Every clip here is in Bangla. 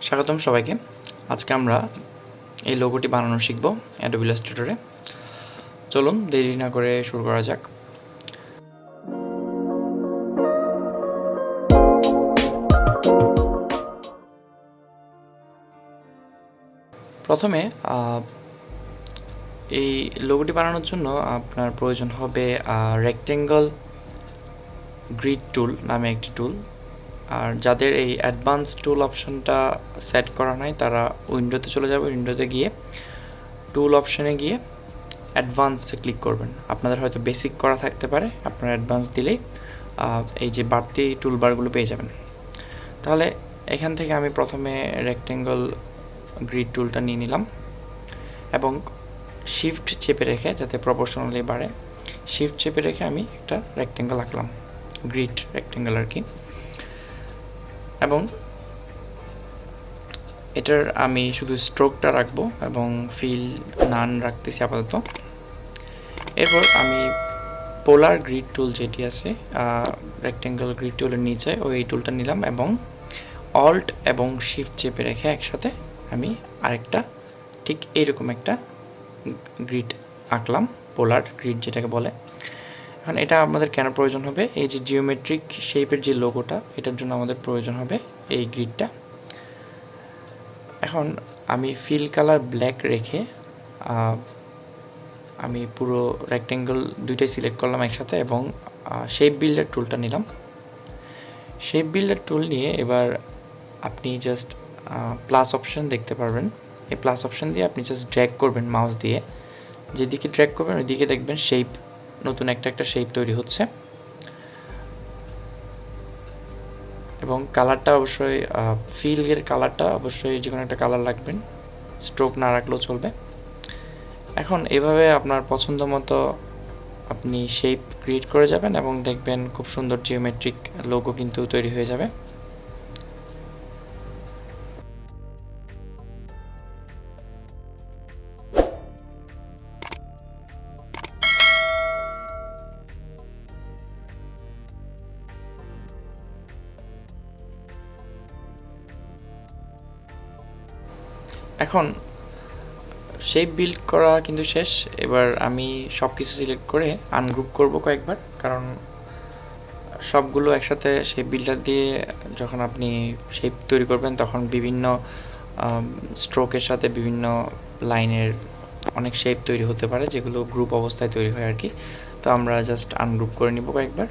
স্বাগতম সবাইকে। আজকে আমরা এই লোগোটি বানানো শিখব অ্যাডোবি ইলাস্ট্রেটরে। চলুন দেরি না করে শুরু করা যাক। প্রথমে এই লোগোটি বানানোর জন্য আপনার প্রয়োজন হবে রেক্টেঙ্গল গ্রিড টুল নামে একটি টুল। আর যাদের এই অ্যাডভান্স টুল অপশনটা সেট করা নাই তারা উইন্ডোতে চলে যাবে। উইন্ডোতে গিয়ে টুল অপশনে গিয়ে অ্যাডভান্সে ক্লিক করবেন। আপনাদের হয়তো বেসিক করা থাকতে পারে, আপনারা অ্যাডভান্স দিলেই এই যে বাড়তি টুলবারগুলো পেয়ে যাবেন। তাহলে এখান থেকে আমি প্রথমে রেক্টেঙ্গল গ্রিড টুলটা নিয়ে নিলাম এবং শিফট চেপে রেখে, যাতে প্রপোর্শনালি বাড়ে, শিফট চেপে রেখে আমি একটা রেক্টেঙ্গল আঁকলাম, গ্রিড রেক্টেঙ্গল আর কি। এবং এটার আমি শুধু স্ট্রোকটা রাখবো এবং ফিল নান রাখতেছি আপাতত। এরপর আমি পোলার গ্রিড টুল যেটি আছে রেক্টেঙ্গল গ্রিড টুলের নিচে ওই টুলটা নিলাম এবং অল্ট এবং শিফট চেপে রেখে একসাথে আমি আরেকটা ঠিক এইরকম একটা গ্রিড আঁকলাম, পোলার গ্রিড যেটাকে বলে। এখন এটা আমাদের কেন প্রয়োজন হবে? এই যে জিওমেট্রিক শেপের যে লোগোটা, এটার জন্য আমাদের প্রয়োজন হবে এই গ্রিডটা। এখন আমি ফিল কালার ব্ল্যাক রেখে আমি পুরো রেক্টেঙ্গল দুইটাই সিলেক্ট করলাম একসাথে এবং শেপ বিল্ডার টুলটা নিলাম। শেপ বিল্ডার টুল নিয়ে এবার আপনি জাস্ট প্লাস অপশন দেখতে পারবেন। এই প্লাস অপশন দিয়ে আপনি জাস্ট ড্র্যাগ করবেন মাউস দিয়ে, যেদিকে ড্র্যাগ করবেন ওইদিকে দেখবেন শেপ, নতুন একটা শেপ তৈরি হচ্ছে। এবং কালারটা অবশ্যই ফিলের কালারটা অবশ্যই যে কোনো একটা কালার রাখবেন, স্ট্রোক না রাখলেও চলবে। এখন এভাবে আপনার পছন্দ মতো আপনি শেপ ক্রিয়েট করে যাবেন এবং দেখবেন খুব সুন্দর জিওমেট্রিক লোগো কিন্তু তৈরি হয়ে যাবে। এখন শেপ বিল্ড করা কিন্তু শেষ। এবার আমি সব কিছু সিলেক্ট করে আনগ্রুপ করব কয়েকবার, কারণ সবগুলো একসাথে শেপ বিল্ডার দিয়ে যখন আপনি শেপ তৈরি করবেন তখন বিভিন্ন স্ট্রোকের সাথে বিভিন্ন লাইনের অনেক শেপ তৈরি হতে পারে, যেগুলো গ্রুপ অবস্থায় তৈরি হয় আর কি। তো আমরা জাস্ট আনগ্রুপ করে নিব কয়েকবার।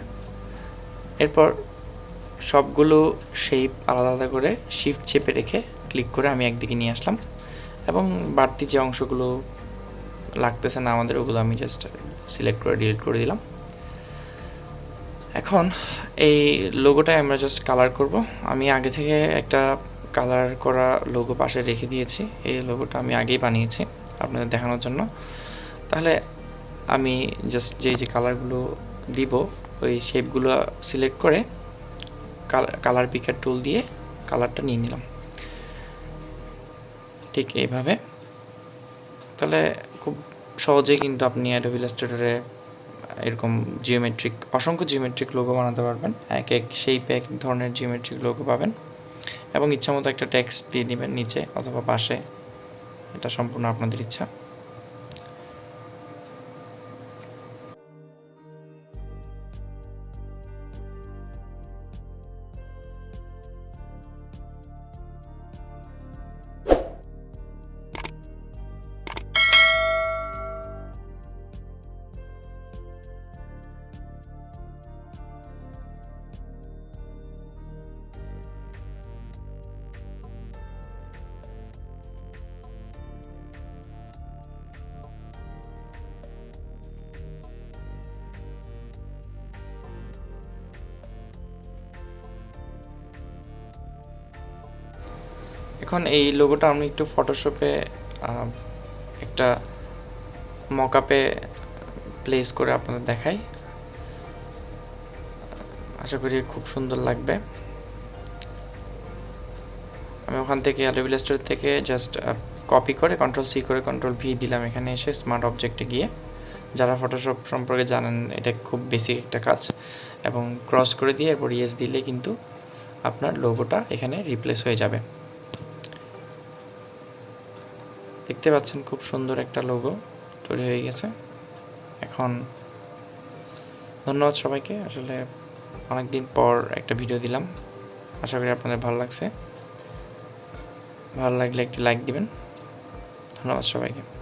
এরপর সবগুলো শেপ আলাদা আলাদা করে শিফট চেপে রেখে ক্লিক করে আমি একদিকে নিয়ে আসলাম এবং বাড়তি যে অংশগুলো লাগতেছে না আমাদের, ওগুলো আমি জাস্ট সিলেক্ট করে ডিলিট করে দিলাম। এখন এই লোগোটায় আমরা জাস্ট কালার করব। আমি আগে থেকে একটা কালার করা লোগো পাশে রেখে দিয়েছি। এই লোগোটা আমি আগেই বানিয়েছি আপনাদের দেখানোর জন্য। তাহলে আমি জাস্ট যে কালারগুলো দিব ওই শেপগুলো সিলেক্ট করে কালার পিকার টুল দিয়ে কালারটা নিয়ে নিলাম ঠিক এইভাবে। তাহলে খুব সহজেই কিন্তু আপনি অ্যাডোবি ইলাস্ট্রেটরে এরকম অসংখ্য জিওমেট্রিক লোগো বানাতে পারবেন। এক শেপে এক ধরনের জিওমেট্রিক লোগো পাবেন এবং ইচ্ছামতো একটা টেক্সট দিয়ে দিবেন নিচে অথবা পাশে, এটা সম্পূর্ণ আপনাদের ইচ্ছা। এখন এই লোগোটা আমি একটু ফটোশপে একটা মকআপে প্লেস করে আপনাদের দেখাই, আশা করি খুব সুন্দর লাগবে। আমি ওখান থেকে অ্যাডোবি ইলাস্ট্রেটর থেকে জাস্ট কপি করে Ctrl+C করে Ctrl+V দিলাম এখানে এসে স্মার্ট অবজেক্টে গিয়ে। যারা ফটোশপ সম্পর্কে জানেন এটা খুব বেসিক একটা কাজ, এবং ক্রস করে দিয়ে এরপর ইয়েস দিলে কিন্তু আপনার লোগোটা এখানে রিপ্লেস হয়ে যাবে। দেখতে পাচ্ছেন খুব সুন্দর একটা লোগো তৈরি হয়ে গেছে। এখন ধন্যবাদ সবাইকে, আসলে অনেকদিন পর একটা ভিডিও দিলাম, আশা করি আপনাদের ভালো লাগছে। ভালো লাগলে একটি লাইক দিবেন। ধন্যবাদ সবাইকে।